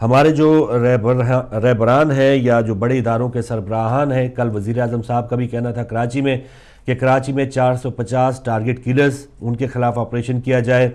ہمارے جو رہبران ہیں یا جو بڑے اداروں کے سربراہان ہیں، کل وزیر اعظم صاحب کا بھی کہنا تھا کراچی میں کہ کراچی میں 450 ٹارگٹ کلرز ان کے خلاف آپریشن کیا جائے۔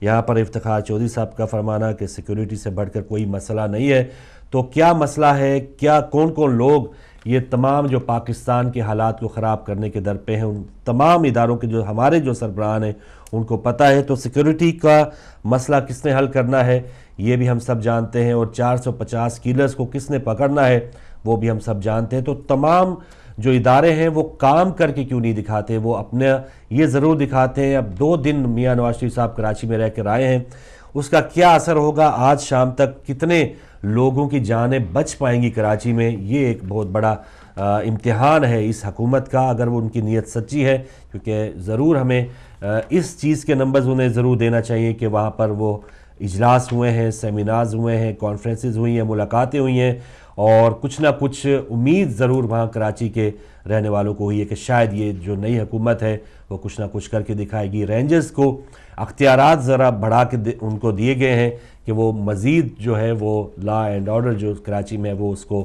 یہاں پر افتخار چودھری صاحب کا فرمانا کہ سیکیورٹی سے بڑھ کر کوئی مسئلہ نہیں ہے۔ تو کیا مسئلہ ہے، کیا کون کون لوگ یہ تمام جو پاکستان کے حالات کو خراب کرنے کے در پہ ہیں، ان تمام اداروں کے جو ہمارے جو سربراہان ہیں ان کو پتہ ہے۔ تو سیکیورٹی کا مسئلہ کس نے حل کرنا ہے یہ بھی ہم سب جانتے ہیں، اور 450 کلرز کو کس نے پکڑنا ہے وہ بھی ہم سب جانتے ہیں۔ تو تمام جو ادارے ہیں وہ کام کر کے کیوں نہیں دکھاتے، وہ اپنے یہ ضرور دکھاتے ہیں۔ اب 2 دن میاں نواز شریف صاحب کراچی میں رہ کر آئے ہیں، اس کا کیا اثر ہوگا، آج شام تک کتنے لوگوں کی جانیں بچ پائیں گی کراچی میں، یہ ایک بہت بڑا امتحان ہے اس حکومت کا، اگر وہ ان کی نیت سچی ہے، کیونکہ ضرور ہمیں اس چیز کے نمبرز انہیں ضرور دینا چاہیے کہ وہاں پر وہ اجلاس ہوئے ہیں، سیمینارز ہوئے ہیں، کانفرنسز ہوئی ہیں، ملاقاتیں ہوئی ہیں، اور کچھ نہ کچھ امید ضرور وہاں کراچی کے رہنے والوں کو ہوئی ہے کہ شاید یہ جو نئی حکومت ہے وہ کچھ نہ کچھ کر کے دکھائے گی۔ رینجرز کو اختیارات ذرا بڑھا کے ان کو دیے گئے ہیں کہ وہ مزید جو ہے وہ لا اینڈ آرڈر جو کراچی میں وہ اس کو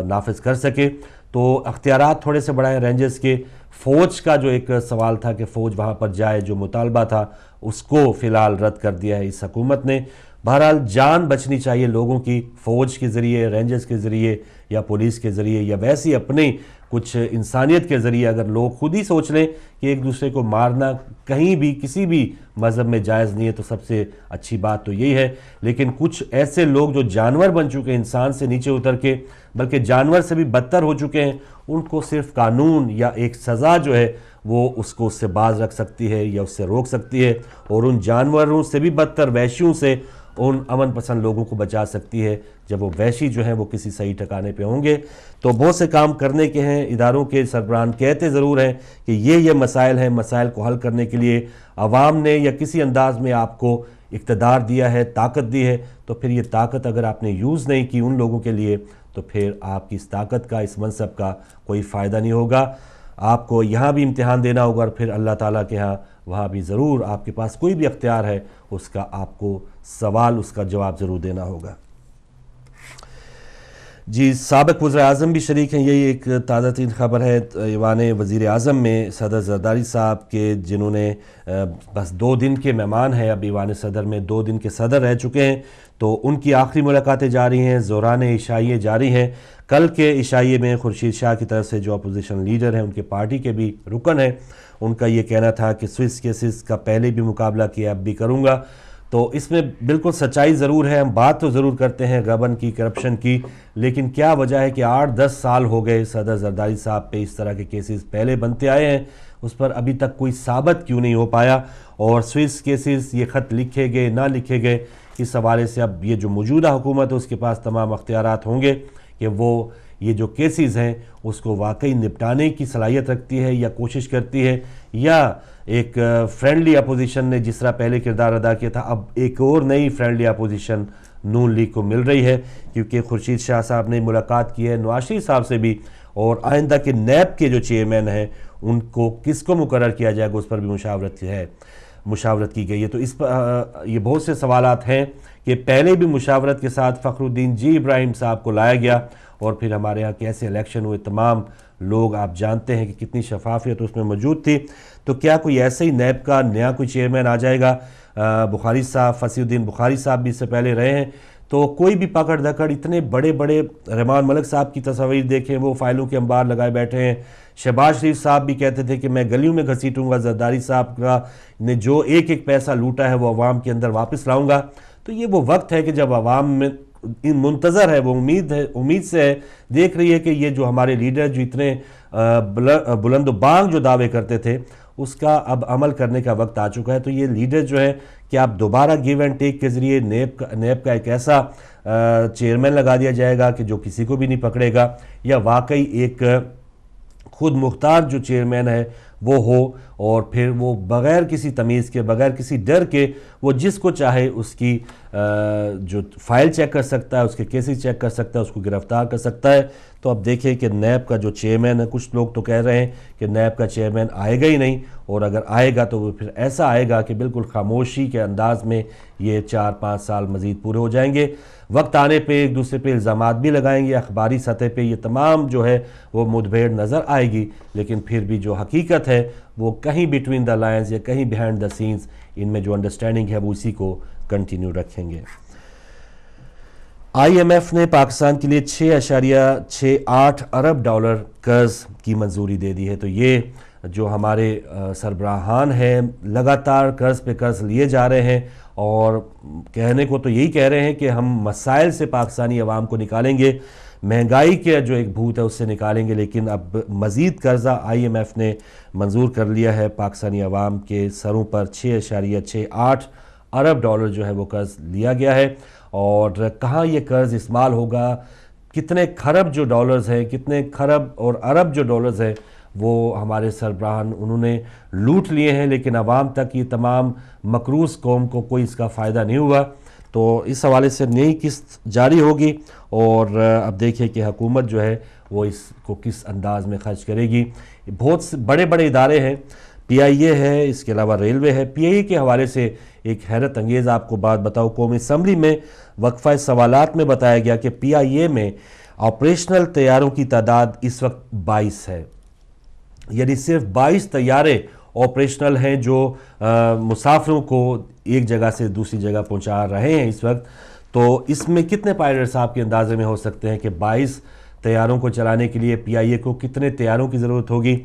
نافذ کر سکے، تو اختیارات تھوڑے سے بڑھائے رینجرز کے۔ فوج کا جو ایک سوال تھا کہ فوج وہاں پر جائے، جو مطالبہ تھا اس کو فی الحال رد کر دیا ہے اس حکومت نے۔ بہرحال جان بچنی چاہیے لوگوں کی، فوج کے ذریعے، رینجرز کے ذریعے یا پولیس کے ذریعے یا ویسی اپنے کچھ انسانیت کے ذریعے اگر لوگ خود ہی سوچ لیں کہ ایک دوسرے کو مارنا کہیں بھی کسی بھی مذہب میں جائز نہیں ہے تو سب سے اچھی بات تو یہی ہے۔ لیکن کچھ ایسے لوگ جو جانور بن چکے ہیں، انسان سے نیچے اتر کے بلکہ جانور سے بھی بدتر ہو چکے ہیں، ان کو صرف قانون یا ایک سزا جو ہے وہ اس کو اس سے باز رکھ سکتی ہے یا اس سے روک سکتی ہے، اور ان جانوروں سے بھی بدتر وحشیوں سے ان امن پسند لوگوں کو بچا سکتی ہے جب وہ وحشی جو ہیں وہ کسی صحیح ٹھکانے پہ ہوں گے۔ تو بہت سے کام کرنے کے ہیں، اداروں کے سربراہان کہتے ضرور ہیں کہ یہ مسائل ہیں، مسائل کو حل کرنے کے لیے عوام نے یا کسی انداز میں آپ کو اقتدار دیا ہے، طاقت دی ہے، تو پھر یہ طاقت اگر آپ نے یوز نہیں کی ان لوگوں کے لیے تو پھر آپ کی اس طاقت کا، اس منصب کا کوئی فائدہ نہیں ہوگا۔ آپ کو یہاں بھی امتحان دینا ہوگا، اور پھر اللہ تعالیٰ کے ہاں وہاں بھی ضرور آپ کے پاس کوئی بھی اختیار ہے اس کا آپ کو سوال، اس کا جواب ضرور دینا ہوگا۔ جی، سابق وزیر اعظم بھی شریک ہیں، یہی ایک تازہ ترین خبر ہے ایوان وزیر اعظم میں صدر زرداری صاحب کے، جنہوں نے بس 2 دن کے مہمان ہیں، اب ایوان صدر میں 2 دن کے صدر رہ چکے ہیں، تو ان کی آخری ملاقاتیں جاری ہیں، ظہران عشائیے جاری ہیں۔ کل کے عشائیے میں خورشید شاہ کی طرف سے جو اپوزیشن لیڈر ہیں، ان کے پارٹی کے بھی رکن ہیں، ان کا یہ کہنا تھا کہ سوئس کیسز کا پہلے بھی مقابلہ کیا، اب بھی کروں گا۔ تو اس میں بالکل سچائی ضرور ہے، ہم بات تو ضرور کرتے ہیں غبن کی، کرپشن کی، لیکن کیا وجہ ہے کہ 8-10 سال ہو گئے صدر زرداری صاحب پہ اس طرح کے کیسز پہلے بنتے آئے ہیں، اس پر ابھی تک کوئی ثابت کیوں نہیں ہو پایا؟ اور سوئس کیسز، یہ خط لکھے گئے نہ لکھے گئے، اس حوالے سے اب یہ جو موجودہ حکومت ہے اس کے پاس تمام اختیارات ہوں گے کہ وہ یہ جو کیسز ہیں اس کو واقعی نپٹانے کی صلاحیت رکھتی ہے یا کوشش کرتی ہے، یا ایک فرینڈلی اپوزیشن نے جس طرح پہلے کردار ادا کیا تھا، اب ایک اور نئی فرینڈلی اپوزیشن نون لیگ کو مل رہی ہے، کیونکہ خورشید شاہ صاحب نے ملاقات کی ہے نواز شریف صاحب سے بھی، اور آئندہ کے نیب کے جو چیئرمین ہیں ان کو کس کو مقرر کیا جائے گا اس پر بھی مشاورت کی گئی ہے۔ تو اس پر یہ بہت سے سوالات ہیں کہ پہلے بھی مشاورت کے ساتھ فخر الدین جی ابراہیم صاحب کو لایا گیا، اور پھر ہمارے ہاں کیسے الیکشن ہوئے، تمام لوگ آپ جانتے ہیں کہ کتنی شفافیت اس میں موجود تھی۔ تو کیا کوئی ایسے ہی نیب کا نیا کوئی چیئرمین آ جائے گا؟ بخاری صاحب، فصیح الدین بخاری صاحب بھی اس سے پہلے رہے ہیں، تو کوئی بھی پکڑ دھکڑ، اتنے بڑے بڑے رحمان ملک صاحب کی تصاویر دیکھیں، وہ فائلوں کے انبار لگائے بیٹھے ہیں۔ شہباز شریف صاحب بھی کہتے تھے کہ میں گلیوں میں گھسیٹوں گا، زرداری صاحب کا نے جو ایک ایک پیسہ لوٹا ہے وہ عوام کے اندر واپس لاؤں گا۔ تو یہ وہ وقت ہے کہ جب عوام میں منتظر ہے، وہ امید سے ہے، دیکھ رہی ہے کہ یہ جو ہمارے لیڈر جو اتنے بلند و بانگ جو دعوے کرتے تھے اس کا اب عمل کرنے کا وقت آ چکا ہے۔ تو یہ لیڈر جو ہے کہ اب دوبارہ گیو اینڈ ٹیک کے ذریعے نیب کا ایک ایسا چیئرمین لگا دیا جائے گا کہ جو کسی کو بھی نہیں پکڑے گا، یا واقعی ایک خود مختار جو چیئرمین ہے وہ ہو، اور پھر وہ بغیر کسی تمیز کے، بغیر کسی ڈر کے، وہ جس کو چاہے اس کی جو فائل چیک کر سکتا ہے، اس کے کیسز چیک کر سکتا ہے، اس کو گرفتار کر سکتا ہے۔ تو اب دیکھیں کہ نیب کا جو چیئرمین ہے، کچھ لوگ تو کہہ رہے ہیں کہ نیب کا چیئرمین آئے گا ہی نہیں، اور اگر آئے گا تو وہ پھر ایسا آئے گا کہ بالکل خاموشی کے انداز میں یہ 4-5 سال مزید پورے ہو جائیں گے۔ وقت آنے پہ ایک دوسرے پہ الزامات بھی لگائیں گے، اخباری سطح پہ یہ تمام جو ہے وہ مدبھیڑ نظر آئے گی، لیکن پھر بھی جو حقیقت ہے وہ کہیں بٹوین دا لائنز یا کہیں بیہائنڈ دا سینز ان میں جو انڈرسٹینڈنگ ہے وہ اسی کو کنٹینیو رکھیں گے۔ آئی ایم ایف نے پاکستان کے لیے 6.68 ارب ڈالر قرض کی منظوری دے دی ہے۔ تو یہ جو ہمارے سربراہان ہیں لگاتار قرض پہ قرض لیے جا رہے ہیں، اور کہنے کو تو یہی کہہ رہے ہیں کہ ہم مسائل سے پاکستانی عوام کو نکالیں گے، مہنگائی کے جو ایک بھوت ہے اس سے نکالیں گے، لیکن اب مزید قرضہ آئی ایم ایف نے منظور کر لیا ہے پاکستانی عوام کے سروں پر۔ 6.68 ارب ڈالر جو ہے وہ قرض لیا گیا ہے، اور کہاں یہ قرض استعمال ہوگا، کتنے کھرب جو ڈالرز ہیں، کتنے کھرب اور ارب جو ڈالرز ہیں وہ ہمارے سربراہان انہوں نے لوٹ لیے ہیں، لیکن عوام تک یہ تمام مقروض قوم کو کوئی اس کا فائدہ نہیں ہوا۔ تو اس حوالے سے نئی قسط جاری ہوگی، اور اب دیکھیں کہ حکومت جو ہے وہ اس کو کس انداز میں خرچ کرے گی۔ بہت سے بڑے بڑے ادارے ہیں، پی آئی اے ہے، اس کے علاوہ ریلوے ہے۔ پی آئی اے کے حوالے سے ایک حیرت انگیز آپ کو بات بتاؤ، قومی اسمبلی میں وقفہ سوالات میں بتایا گیا کہ پی آئی اے میں آپریشنل طیاروں کی تعداد اس وقت 22 ہے، یعنی صرف 22 طیارے آپریشنل ہیں جو مسافروں کو ایک جگہ سے دوسری جگہ پہنچا رہے ہیں اس وقت۔ تو اس میں کتنے پائلٹس آپ کے اندازے میں ہو سکتے ہیں کہ 22 طیاروں کو چلانے کے لیے پی آئی اے کو کتنے طیاروں کی ضرورت ہوگی؟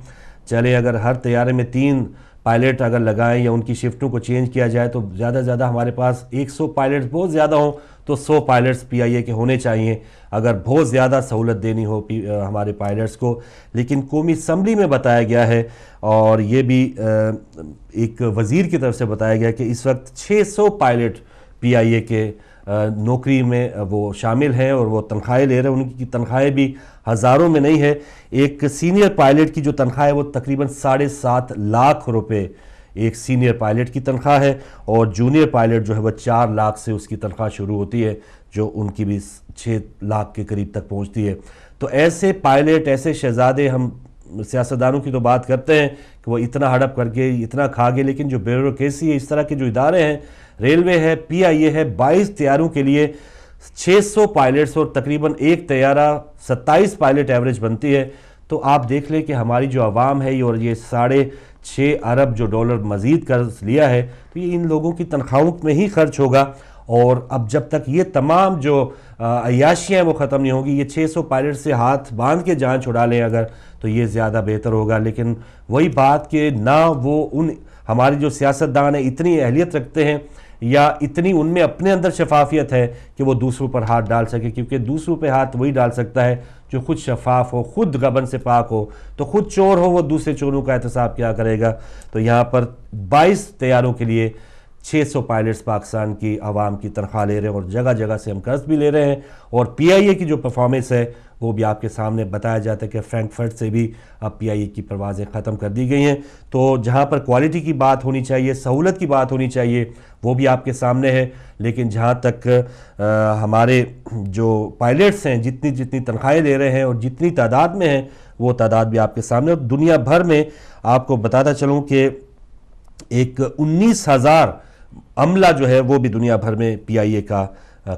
چلے اگر ہر طیارے میں 3 پائلٹ اگر لگائیں یا ان کی شفٹوں کو چینج کیا جائے تو زیادہ سے زیادہ ہمارے پاس 100 پائلٹس بہت زیادہ ہوں تو 100 پائلٹس پی آئی اے کے ہونے چاہیے اگر بہت زیادہ سہولت دینی ہو ہمارے پائلٹس کو۔ لیکن قومی اسمبلی میں بتایا گیا ہے، اور یہ بھی ایک وزیر کی طرف سے بتایا گیا کہ اس وقت 600 پائلٹ پی آئی اے کے نوکری میں وہ شامل ہیں، اور وہ تنخواہیں لے رہے ہیں، ان کی تنخواہیں بھی ہزاروں میں نہیں ہے۔ ایک سینئر پائلٹ کی جو تنخواہ ہے وہ تقریباً 7.5 لاکھ روپے ایک سینئر پائلٹ کی تنخواہ ہے، اور جونیئر پائلٹ جو ہے وہ 4 لاکھ سے اس کی تنخواہ شروع ہوتی ہے، جو ان کی بھی 6 لاکھ کے قریب تک پہنچتی ہے۔ تو ایسے پائلٹ، ایسے شہزادے، ہم سیاستدانوں کی تو بات کرتے ہیں کہ وہ اتنا ہڑپ کر کے اتنا کھا گئے، لیکن جو بیوروکریسی ہے، اس طرح کے جو ادارے ہیں، ریلوے ہے، پی آئی اے ہے، 22 طیاروں کے لیے 600 پائلٹس اور تقریباً ایک طیارہ 27 پائلٹ ایوریج بنتی ہے۔ تو آپ دیکھ لیں کہ ہماری جو عوام ہے اور یہ 6.5 ارب جو ڈالر مزید قرض لیا ہے تو یہ ان لوگوں کی تنخواہوں میں ہی خرچ ہوگا، اور اب جب تک یہ تمام جو عیاشیاں ہیں وہ ختم نہیں ہوگی، یہ 600 پائلٹ سے ہاتھ باندھ کے جان چھڑا لیں اگر، تو یہ زیادہ بہتر ہوگا۔ لیکن وہی بات کہ نہ وہ ہمارے جو سیاستدان ہیں اتنی اہلیت رکھتے ہیں یا اتنی ان میں اپنے اندر شفافیت ہے کہ وہ دوسروں پر ہاتھ ڈال سکے، کیونکہ دوسروں پہ ہاتھ وہی ڈال سکتا ہے جو خود شفاف ہو، خود غبن سے پاک ہو۔ تو خود چور ہو وہ دوسرے چوروں کا احتساب کیا کرے گا؟ تو یہاں پر 22 طیاروں کے لیے 600 پائلٹس پاکستان کی عوام کی تنخواہ لے رہے ہیں، اور جگہ جگہ سے ہم قرض بھی لے رہے ہیں، اور پی آئی اے کی جو پرفارمنس ہے وہ بھی آپ کے سامنے بتایا جاتا ہے کہ فرینکفرٹ سے بھی اب پی آئی اے کی پروازیں ختم کر دی گئی ہیں۔ تو جہاں پر کوالٹی کی بات ہونی چاہیے، سہولت کی بات ہونی چاہیے، وہ بھی آپ کے سامنے ہے، لیکن جہاں تک ہمارے جو پائلٹس ہیں جتنی تنخواہیں لے رہے ہیں اور جتنی تعداد میں ہیں وہ تعداد بھی آپ کے سامنے، اور دنیا بھر میں آپ کو بتاتا چلوں کہ ایک 19,000 عملہ جو ہے وہ بھی دنیا بھر میں پی آئی اے کا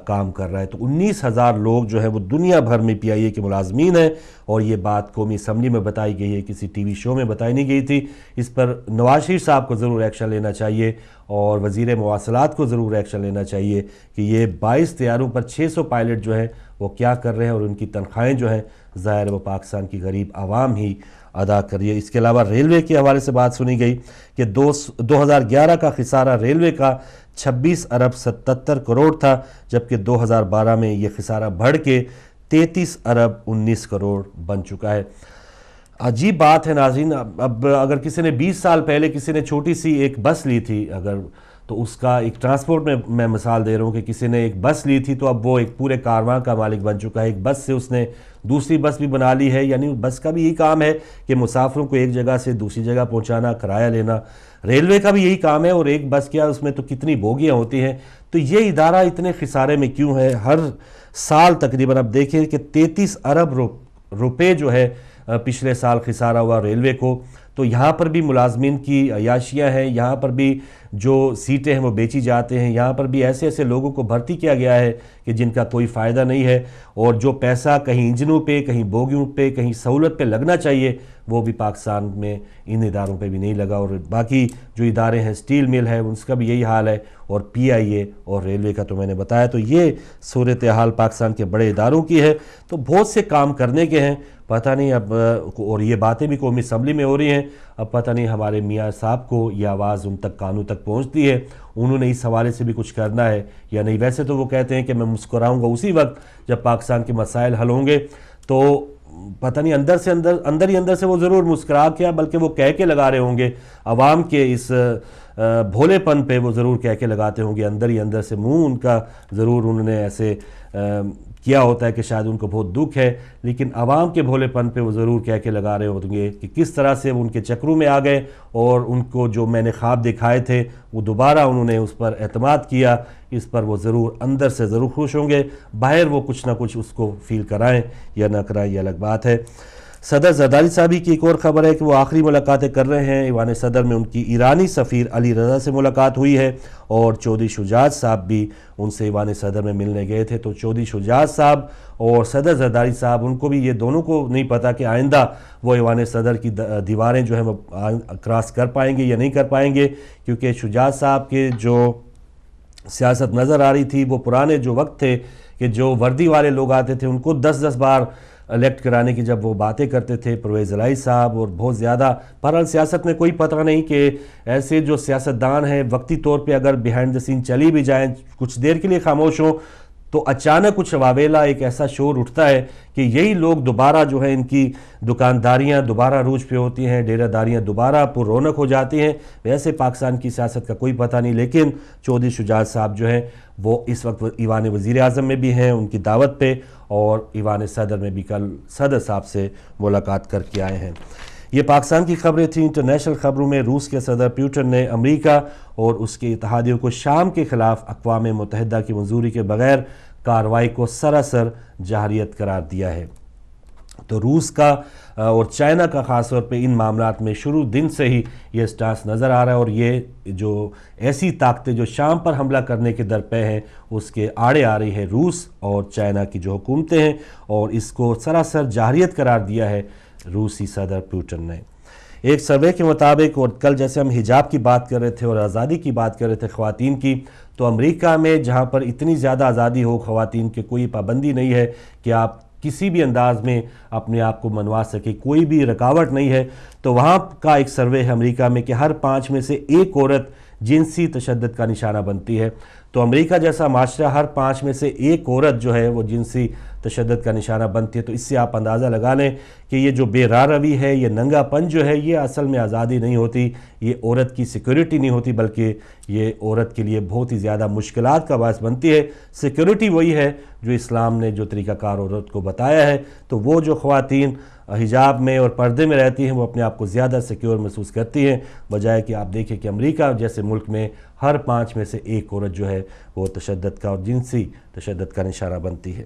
کام کر رہا ہے۔ تو 19,000 لوگ جو ہے وہ دنیا بھر میں پی آئی اے کے ملازمین ہیں، اور یہ بات قومی اسمبلی میں بتائی گئی ہے، کسی ٹی وی شو میں بتائی نہیں گئی تھی۔ اس پر نواز شریف صاحب کو ضرور ایکشن لینا چاہیے، اور وزیر مواصلات کو ضرور ایکشن لینا چاہیے کہ یہ 22 طیاروں پر 600 پائلٹ جو ہیں وہ کیا کر رہے ہیں، اور ان کی تنخواہیں جو ہیں ظاہر وہ پاکستان کی غریب عوام ہی ادا کر رہی ہے۔ اس کے علاوہ ریلوے کے حوالے سے بات سنی گئی کہ 2011 کا خسارہ ریلوے کا 26 ارب 77 کروڑ تھا، جبکہ 2012 میں یہ خسارہ بڑھ کے 33 ارب 19 کروڑ بن چکا ہے۔ عجیب بات ہے ناظرین، اب اگر کسی نے 20 سال پہلے کسی نے چھوٹی سی ایک بس لی تھی اگر، تو اس کا ایک ٹرانسپورٹ میں مثال دے رہا ہوں کہ کسی نے ایک بس لی تھی تو اب وہ ایک پورے کارواں کا مالک بن چکا ہے۔ ایک بس سے اس نے دوسری بس بھی بنا لی ہے، یعنی بس کا بھی یہی کام ہے کہ مسافروں کو ایک جگہ سے دوسری جگہ پہنچانا، کرایہ لینا۔ ریلوے کا بھی یہی کام ہے، اور ایک بس کیا اس میں تو کتنی بوگیاں ہوتی ہیں۔ تو یہ ادارہ اتنے خسارے میں کیوں ہے؟ ہر سال تقریباً اب دیکھیں کہ 33 ارب روپے جو ہے پچھلے سال خسارہ ہوا ریلوے کو۔ تو یہاں پر بھی ملازمین کی عیاشیاں ہیں، یہاں پر بھی جو سیٹیں ہیں وہ بیچی جاتے ہیں، یہاں پر بھی ایسے ایسے لوگوں کو بھرتی کیا گیا ہے کہ جن کا کوئی فائدہ نہیں ہے، اور جو پیسہ کہیں انجنوں پہ، کہیں بوگیوں پہ، کہیں سہولت پہ لگنا چاہیے وہ بھی پاکستان میں ان اداروں پہ بھی نہیں لگا، اور باقی جو ادارے ہیں سٹیل مل ہے اس کا بھی یہی حال ہے، اور پی آئی اے اور ریلوے کا تو میں نے بتایا۔ تو یہ صورتحال پاکستان کے بڑے اداروں کی ہے، تو بہت سے کام کرنے کے ہیں، پتہ نہیں اب، اور یہ باتیں بھی قومی اسمبلی میں ہو رہی ہیں، اب پتہ نہیں ہمارے میاں صاحب کو یہ آواز ان تک کانوں تک پہنچتی ہے، انہوں نے اس حوالے سے بھی کچھ کرنا ہے یا نہیں۔ ویسے تو وہ کہتے ہیں کہ میں مسکراؤں گا اسی وقت جب پاکستان کے مسائل حل ہوں گے، تو پتہ نہیں اندر سے وہ ضرور مسکرا کیا بلکہ وہ کہہ کے لگا رہے ہوں گے، عوام کے اس بھولے پن پہ وہ ضرور کہہ کے لگاتے ہوں گے، اندر سے منہ ان کا ضرور انہوں نے ایسے کیا ہوتا ہے کہ شاید ان کو بہت دکھ ہے، لیکن عوام کے بھولے پن پہ وہ ضرور کہہ کے لگا رہے ہوں گے کہ کس طرح سے وہ ان کے چکروں میں آ گئے، اور ان کو جو میں نے خواب دکھائے تھے وہ دوبارہ انہوں نے اس پر اعتماد کیا، اس پر وہ ضرور اندر سے ضرور خوش ہوں گے، باہر وہ کچھ نہ کچھ اس کو فیل کرائیں یا نہ کرائیں یہ الگ بات ہے۔ صدر زرداری صاحبی کی ایک اور خبر ہے کہ وہ آخری ملاقاتیں کر رہے ہیں، ایوان صدر میں ان کی ایرانی سفیر علی رضا سے ملاقات ہوئی ہے، اور چودھری شجاعت صاحب بھی ان سے ایوان صدر میں ملنے گئے تھے۔ تو چودھری شجاعت صاحب اور صدر زرداری صاحب، ان کو بھی، یہ دونوں کو نہیں پتا کہ آئندہ وہ ایوان صدر کی دیواریں جو ہیں وہ کراس کر پائیں گے یا نہیں کر پائیں گے، کیونکہ شجاعت صاحب کے جو سیاست نظر آ رہی تھی وہ پرانے جو وقت تھے کہ جو وردی والے لوگ آتے تھے ان کو 10 بار الیکٹ کرانے کی جب وہ باتیں کرتے تھے، پرویز الہی صاحب، اور بہت زیادہ بہرحال سیاست میں کوئی پتہ نہیں کہ ایسے جو سیاستدان ہیں وقتی طور پہ اگر بیہائنڈ دا سین چلی بھی جائیں، کچھ دیر کے لیے خاموش ہوں، تو اچانک کچھ واویلا ایک ایسا شور اٹھتا ہے کہ یہی لوگ دوبارہ جو ہے ان کی دکانداریاں دوبارہ عروج پہ ہوتی ہیں، ڈیرہ داریاں دوبارہ پر رونق ہو جاتی ہیں۔ ویسے پاکستان کی سیاست کا کوئی پتہ نہیں، لیکن چودھری شجاعت صاحب جو ہیں وہ اس وقت ایوان وزیر اعظم میں بھی ہیں ان کی دعوت پہ، اور ایوان صدر میں بھی کل صدر صاحب سے ملاقات کر کے آئے ہیں۔ یہ پاکستان کی خبریں تھیں۔ انٹرنیشنل خبروں میں روس کے صدر پیوٹن نے امریکہ اور اس کے اتحادیوں کو شام کے خلاف اقوام متحدہ کی منظوری کے بغیر کارروائی کو سراسر جارحیت قرار دیا ہے۔ تو روس کا اور چائنا کا خاص طور پہ ان معاملات میں شروع دن سے ہی یہ سٹانس نظر آ رہا ہے، اور یہ جو ایسی طاقتیں جو شام پر حملہ کرنے کے درپے ہیں اس کے آڑے آ رہی ہے روس اور چائنا کی جو حکومتیں ہیں، اور اس کو سراسر جارحیت قرار دیا ہے روسی صدر پیوٹن نے۔ ایک سروے کے مطابق، اور کل جیسے ہم حجاب کی بات کر رہے تھے اور آزادی کی بات کر رہے تھے خواتین کی، تو امریکہ میں جہاں پر اتنی زیادہ آزادی ہو خواتین کی، کوئی پابندی نہیں ہے کہ آپ کسی بھی انداز میں اپنے آپ کو منوا سکے، کوئی بھی رکاوٹ نہیں ہے، تو وہاں کا ایک سروے ہے امریکہ میں کہ ہر 5 میں سے ایک عورت جنسی تشدد کا نشانہ بنتی ہے۔ تو امریکہ جیسا معاشرہ، ہر 5 میں سے ایک عورت جو ہے وہ جنسی تشدد کا نشانہ بنتی ہے۔ تو اس سے آپ اندازہ لگا لیں کہ یہ جو بے راہ روی ہے، یہ ننگا پن جو ہے، یہ اصل میں آزادی نہیں ہوتی، یہ عورت کی سیکیورٹی نہیں ہوتی، بلکہ یہ عورت کے لیے بہت ہی زیادہ مشکلات کا باعث بنتی ہے۔ سیکیورٹی وہی ہے جو اسلام نے جو طریقہ کار عورت کو بتایا ہے، تو وہ جو خواتین حجاب میں اور پردے میں رہتی ہیں وہ اپنے آپ کو زیادہ سیکیور محسوس کرتی ہیں، بجائے کہ آپ دیکھیں کہ امریکہ جیسے ملک میں ہر 5 میں سے ایک عورت جو ہے وہ تشدد کا اور جنسی تشدد کا نشانہ بنتی ہے۔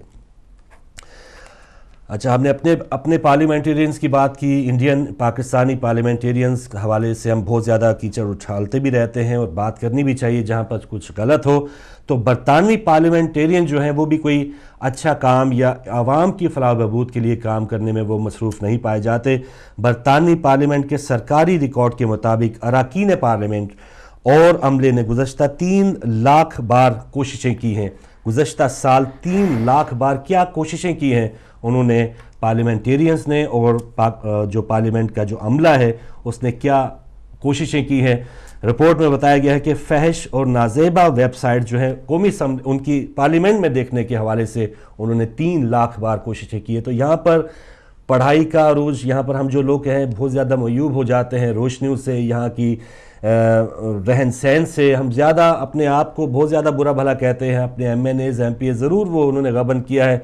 اچھا، ہم نے اپنے پارلیمنٹیرینز کی بات کی، انڈین پاکستانی پارلیمنٹیرینز کے حوالے سے ہم بہت زیادہ کیچڑ اچھالتے بھی رہتے ہیں اور بات کرنی بھی چاہیے جہاں پر کچھ غلط ہو۔ تو برطانوی پارلیمنٹیرین جو ہیں وہ بھی کوئی اچھا کام یا عوام کی فلاح و بہبود کے لیے کام کرنے میں وہ مصروف نہیں پائے جاتے۔ برطانوی پارلیمنٹ کے سرکاری ریکارڈ کے مطابق اراکین پارلیمنٹ اور عملے نے گزشتہ 3 لاکھ بار کوششیں کی ہیں، گزشتہ سال 3 لاکھ بار کیا کوششیں کی ہیں انہوں نے، پارلیمنٹیرینز نے، اور جو پارلیمنٹ کا جو عملہ ہے اس نے کیا کوششیں کی ہیں۔ رپورٹ میں بتایا گیا ہے کہ فحش اور نازیبا ویب سائٹ جو ہے قومی ان کی پارلیمنٹ میں دیکھنے کے حوالے سے انہوں نے 3 لاکھ بار کوششیں کی ہیں۔ تو یہاں پر پڑھائی کا عروج، یہاں پر ہم جو لوگ ہیں بہت زیادہ معیوب ہو جاتے ہیں روشنیوں سے، یہاں کی رہن سہن سے، ہم زیادہ اپنے آپ کو بہت زیادہ برا بھلا کہتے ہیں، اپنے M N As M P ضرور وہ انہوں نے غبن کیا ہے،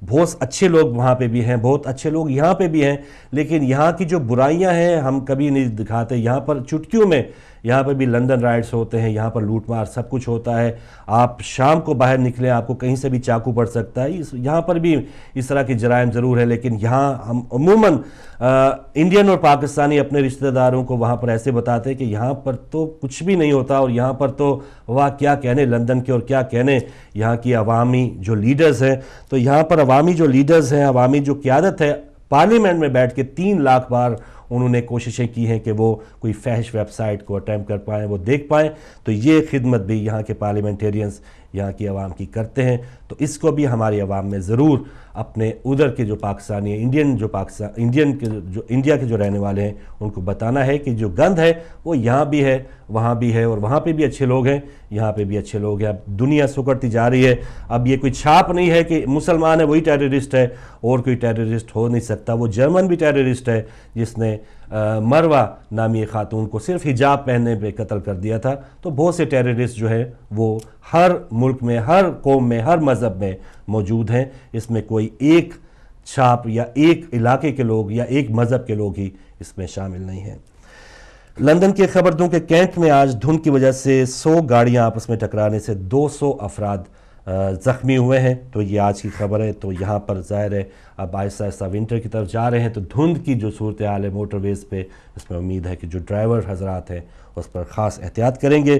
بہت اچھے لوگ وہاں پہ بھی ہیں، بہت اچھے لوگ یہاں پہ بھی ہیں، لیکن یہاں کی جو برائیاں ہیں ہم کبھی نہیں دکھاتے. یہاں پر چٹکیوں میں یہاں پر بھی لندن رائٹس ہوتے ہیں، یہاں پر لوٹ مار سب کچھ ہوتا ہے. آپ شام کو باہر نکلیں آپ کو کہیں سے بھی چاقو پڑ سکتا ہے. یہاں پر بھی اس طرح کے جرائم ضرور ہے، لیکن یہاں ہم عموماً انڈین اور پاکستانی اپنے رشتہ داروں کو وہاں پر ایسے بتاتے ہیں کہ یہاں پر تو کچھ بھی نہیں ہوتا، اور یہاں پر تو واہ کیا کہنے لندن کے اور کیا کہنے یہاں کی عوامی جو لیڈرز ہیں. تو یہاں پر عوامی جو لیڈرز ہیں، عوامی جو قیادت ہے، پارلیمنٹ میں بیٹھ کے 3 لاکھ بار انہوں نے کوششیں کی ہیں کہ وہ کوئی فحش ویب سائٹ کو اٹیمپٹ کر پائیں، وہ دیکھ پائیں. تو یہ خدمت بھی یہاں کے پارلیمنٹیرینز یہاں کی عوام کی کرتے ہیں. تو اس کو بھی ہماری عوام میں ضرور اپنے ادھر کے جو پاکستانی ہیں، انڈیا کے جو رہنے والے ہیں، ان کو بتانا ہے کہ جو گند ہے وہ یہاں بھی ہے، وہاں بھی ہے، اور وہاں پہ بھی اچھے لوگ ہیں، یہاں پہ بھی اچھے لوگ ہیں. اب دنیا سکڑتی جا رہی ہے. اب یہ کوئی چھاپ نہیں ہے کہ مسلمان ہے وہی ٹیررسٹ ہے، اور کوئی ٹیررسٹ ہو نہیں سکتا. وہ جرمن بھی ٹیررسٹ ہے جس نے مروہ نامی خاتون کو صرف حجاب پہننے پہ قتل کر دیا تھا. تو بہت سے ٹیررسٹ جو ہے وہ ہر ملک میں، ہر قوم میں، ہر مذہب میں موجود ہیں. اس میں کوئی ایک چھاپ یا ایک علاقے کے لوگ یا ایک مذہب کے لوگ ہی اس میں شامل نہیں ہیں. لندن کے خبردوں کے کینٹ میں آج دھند کی وجہ سے 100 گاڑیاں آپس میں ٹکرانے سے 200 افراد زخمی ہوئے ہیں. تو یہ آج کی خبر ہے. تو یہاں پر ظاہر ہے اب آہستہ آہستہ ونٹر کی طرف جا رہے ہیں، تو دھند کی جو صورتحال ہے موٹر ویز پہ، اس میں امید ہے کہ جو ڈرائیور حضرات ہیں اس پر خاص احتیاط کریں گے.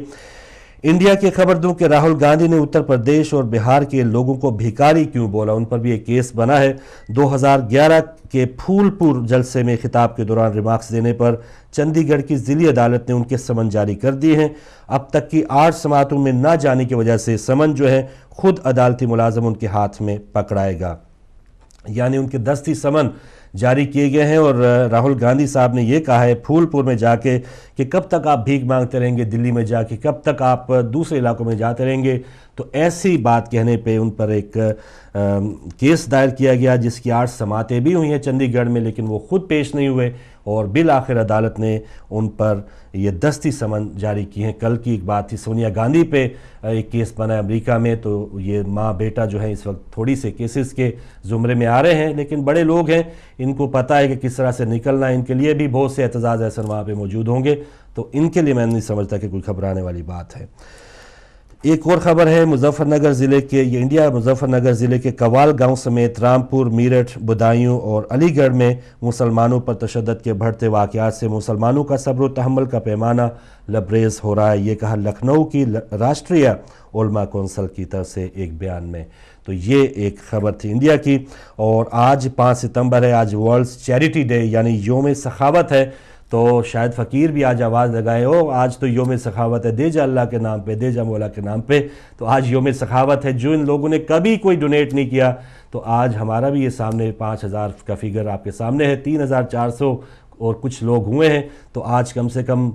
انڈیا کے خبردوں کہ راہل گاندھی نے اتر پردیش اور بہار کے لوگوں کو بھیکاری کیوں بولا، ان پر بھی ایک کیس بنا ہے. 2011 کے پھول پور جلسے میں خطاب کے دوران ریمارکس دینے پر چندی گڑھ کی ضلعی عدالت نے ان کے سمن جاری کر دیے ہیں. اب تک کی 8 سماعتوں میں نہ جانے کی وجہ سے سمن جو ہے خود عدالتی ملازم ان کے ہاتھ میں پکڑائے گا، یعنی ان کے دستی سمن جاری کیے گئے ہیں. اور راہل گاندھی صاحب نے یہ کہا ہے پھول پور میں جا کے کہ کب تک آپ بھیک مانگتے رہیں گے، دلی میں جا کے کب تک آپ دوسرے علاقوں میں جاتے رہیں گے. تو ایسی بات کہنے پہ ان پر ایک کیس دائر کیا گیا جس کی 8 سماعتیں بھی ہوئی ہیں چندی گڑھ میں، لیکن وہ خود پیش نہیں ہوئے، اور بالآخر عدالت نے ان پر یہ دستی سمن جاری کی ہیں. کل کی ایک بات تھی، سونیا گاندھی پہ ایک کیس بنا ہے امریکہ میں. تو یہ ماں بیٹا جو ہیں اس وقت تھوڑی سے کیسز کے زمرے میں آ رہے ہیں، لیکن بڑے لوگ ہیں، ان کو پتہ ہے کہ کس طرح سے نکلنا ہے. ان کے لیے بھی بہت سے اعتزاز احسن وہاں پہ موجود ہوں گے، تو ان کے لیے میں نہیں سمجھتا کہ کوئی گھبرانے والی بات ہے. ایک اور خبر ہے مظفر نگر ضلع کے، یہ انڈیا مظفر نگر ضلع کے کوال گاؤں سمیت رامپور، میرٹھ، بدایوں اور علی گڑھ میں مسلمانوں پر تشدد کے بڑھتے واقعات سے مسلمانوں کا صبر و تحمل کا پیمانہ لبریز ہو رہا ہے. یہ کہا لکھنؤ کی راشٹریہ علماء کونسل کی طرف سے ایک بیان میں. تو یہ ایک خبر تھی انڈیا کی. اور آج 5 ستمبر ہے، آج ورلڈ چیریٹی ڈے یعنی یوم سخاوت ہے. تو شاید فقیر بھی آج آواز لگائے ہو آج تو یوم سخاوت ہے، دے جا اللہ کے نام پہ، دے جا مولا کے نام پہ. تو آج یوم سخاوت ہے. جو ان لوگوں نے کبھی کوئی ڈونیٹ نہیں کیا، تو آج ہمارا بھی یہ سامنے 5000 کا فگر آپ کے سامنے ہے، 3400 اور کچھ لوگ ہوئے ہیں. تو آج کم سے کم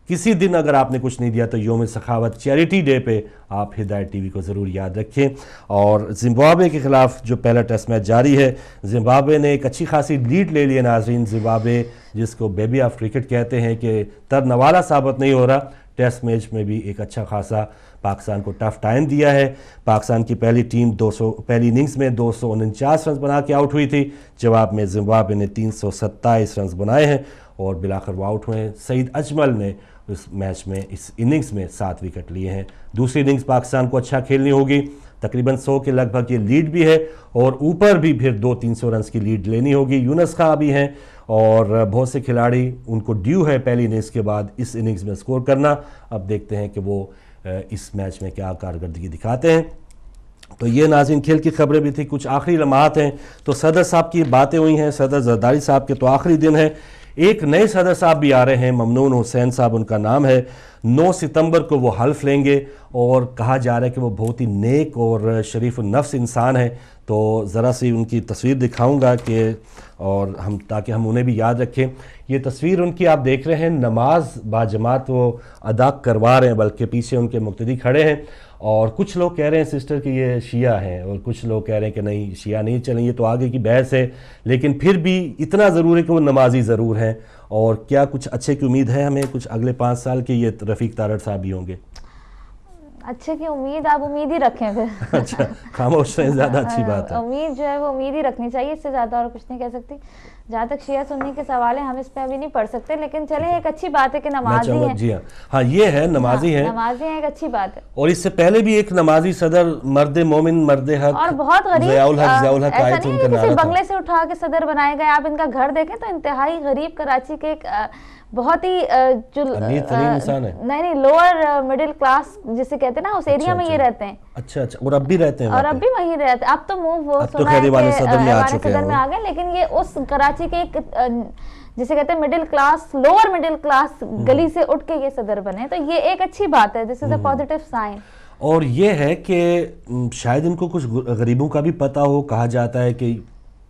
کسی دن اگر آپ نے کچھ نہیں دیا تو یوم سخاوت چیریٹی ڈے پہ آپ ہدایت ٹی وی کو ضرور یاد رکھیں. اور زمبابوے کے خلاف جو پہلا ٹیسٹ میچ جاری ہے، زمبابوے نے ایک اچھی خاصی لیڈ لے لی ہے. ناظرین، زمبابوے جس کو بیبی آف کرکٹ کہتے ہیں کہ ترنوالا ثابت نہیں ہو رہا، ٹیسٹ میچ میں بھی ایک اچھا خاصا پاکستان کو ٹف ٹائم دیا ہے. پاکستان کی پہلی ٹیم پہلی اننگز میں 249 رنز بنا کے آؤٹ ہوئی تھی، جواب میں زمبابوے نے 327 رنز بنائے ہیں اور بالآخر وہ آؤٹ ہوئے ہیں. سعید اجمل نے اس میچ میں اس اننگز میں 7 وکٹ لیے ہیں. دوسری اننگز پاکستان کو اچھا کھیلنی ہوگی، تقریباً 100 کے لگ بھگ یہ لیڈ بھی ہے، اور اوپر بھی پھر 200-300 رنز کی لیڈ لینی ہوگی. یونس خان بھی ہیں اور بہت سے کھلاڑی ان کو ڈیو ہے پہلی اننگز کے بعد اس اننگز میں سکور کرنا. اب دیکھتے ہیں کہ وہ اس میچ میں کیا کارکردگی دکھاتے ہیں. تو یہ ناظرین کھیل کی خبریں بھی تھی. کچھ آخری لمحات ہیں تو صدر صاحب کی باتیں ہوئی ہیں. صدر زرداری صاحب کے تو آخری دن ہے. ایک نئے صدر صاحب بھی آ رہے ہیں، ممنون حسین صاحب ان کا نام ہے. 9 ستمبر کو وہ حلف لیں گے، اور کہا جا رہا ہے کہ وہ بہت ہی نیک اور شریف النفس انسان ہے. تو ذرا سی ان کی تصویر دکھاؤں گا کہ اور تاکہ ہم انہیں بھی یاد رکھیں. یہ تصویر ان کی آپ دیکھ رہے ہیں، نماز باجماعت وہ ادا کروا رہے ہیں، بلکہ پیچھے ان کے مقتدی کھڑے ہیں. اور کچھ لوگ کہہ رہے ہیں سسٹر کہ یہ شیعہ ہیں، اور کچھ لوگ کہہ رہے ہیں کہ نہیں شیعہ نہیں. چلیں یہ تو آگے کی بحث ہے، لیکن پھر بھی اتنا ضرور ہے کہ وہ نمازی ضرور ہیں. اور کیا کچھ اچھے کی امید ہے ہمیں؟ کچھ اگلے 5 سال کے یہ رفیق تارڑ صاحب بھی ہوں گے. اچھے کی امید آپ امید ہی رکھیں پھر. اچھا خاموش رہیں زیادہ اچھی بات ہے. امید جو ہے وہ امید ہی رکھنی چاہیے, اس سے زیادہ اور کچھ نہیں کہہ سکتی. جہاں تک شیعہ سنی کے سوال ہیں ہم اس پہ ابھی نہیں پڑھ سکتے, لیکن چلیں ایک اچھی بات ہے کہ نمازی ہیں. جی ہاں یہ ہے نمازی ہیں, نمازی ہیں, ایک اچھی بات ہے. اور اس سے پہلے بھی ایک نمازی صدر مرد مومن مرد حق اور بہت غریب, ضیاء الحق ایسا نہیں ہے کہ کسی بنگلے سے اٹھا کے صدر بنائے گئے. آپ ان کا گھر دیکھیں تو انتہائی غریب کراچی کے ایک بہت ہی امیر ترین انسان ہے. نہیں لوور مڈل کلاس جسے کہتے ہیں نا, اس ایریا میں یہ رہتے ہیں. اچھا اور اب بھی رہتے ہیں, اور اب بھی وہیں رہتے ہیں. اب تو موو سنا ہے کہ صدر میں آ گئے, لیکن یہ اس کراچی کے ایک جسے کہتے ہیں middle class, lower middle class گلی سے اٹھ کے یہ صدر بنے, تو یہ ایک اچھی بات ہے. دس از اے پازیٹیو سائن. اور یہ ہے کہ شاید ان کو کچھ غریبوں کا بھی پتہ ہو. کہا جاتا ہے کہ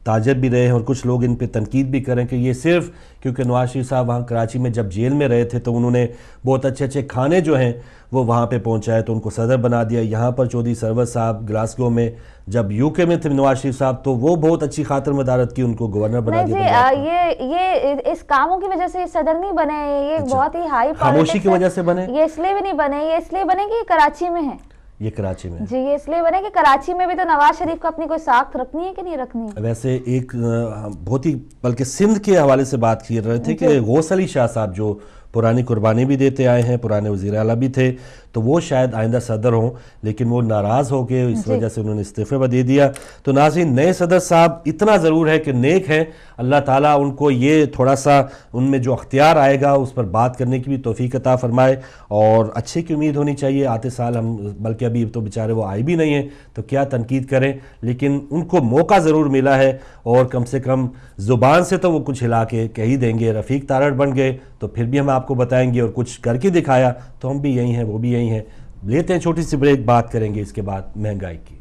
تاجر بھی رہے ہیں اور کچھ لوگ ان پہ تنقید بھی کریں کہ یہ صرف کیونکہ نواز شریف صاحب وہاں کراچی میں جب جیل میں رہے تھے تو انہوں نے بہت اچھے اچھے کھانے جو ہیں وہ وہاں پہ پہنچائے تو ان کو صدر بنا دیا. یہاں پر چودھری سرور صاحب گلاسگو میں جب یو کے میں تھے نواز شریف صاحب تو وہ بہت اچھی خاطر مدارت کی, ان کو گورنر بنا دیا. یہ اس کاموں کی وجہ سے یہ صدر نہیں بنے, یہ بہت ہی ہائی خاموشی کی وجہ سے بنے. یہ اس لیے بھی نہیں بنے, یہ اس لیے بنے کہ یہ کراچی میں ہے. یہ کراچی میں جی, یہ اس لیے بنے کہ کراچی میں بھی تو نواز شریف کو اپنی کوئی ساکھ رکھنی ہے کہ نہیں رکھنی ہے. ویسے ایک بہت ہی بلکہ سندھ کے حوالے سے بات کر رہے تھے کہ غوث علی شاہ صاحب جو پرانی قربانی بھی دیتے آئے ہیں, پرانے وزیر اعلیٰ بھی تھے, تو وہ شاید آئندہ صدر ہوں, لیکن وہ ناراض ہو کے اس وجہ سے انہوں نے استعفے دے دیا. تو ناظرین نئے صدر صاحب اتنا ضرور ہے کہ نیک ہیں, اللہ تعالیٰ ان کو یہ تھوڑا سا ان میں جو اختیار آئے گا اس پر بات کرنے کی بھی توفیق عطا فرمائے, اور اچھے کی امید ہونی چاہیے. آتے سال ہم بلکہ ابھی تو بیچارے وہ آئے بھی نہیں ہیں تو کیا تنقید کریں, لیکن ان کو موقع ضرور ملا ہے, اور کم سے کم زبان سے تو وہ کچھ ہلا کے کہہ ہی دیں گے. رفیق تارڑ بن گئے تو پھر بھی ہم آپ کو بتائیں گے, اور کچھ کر کے دکھایا تو ہم بھی یہی ہیں وہ بھی یہی ہیں. لیتے ہیں چھوٹی سی بریک, بات کریں گے اس کے بعد مہنگائی کی.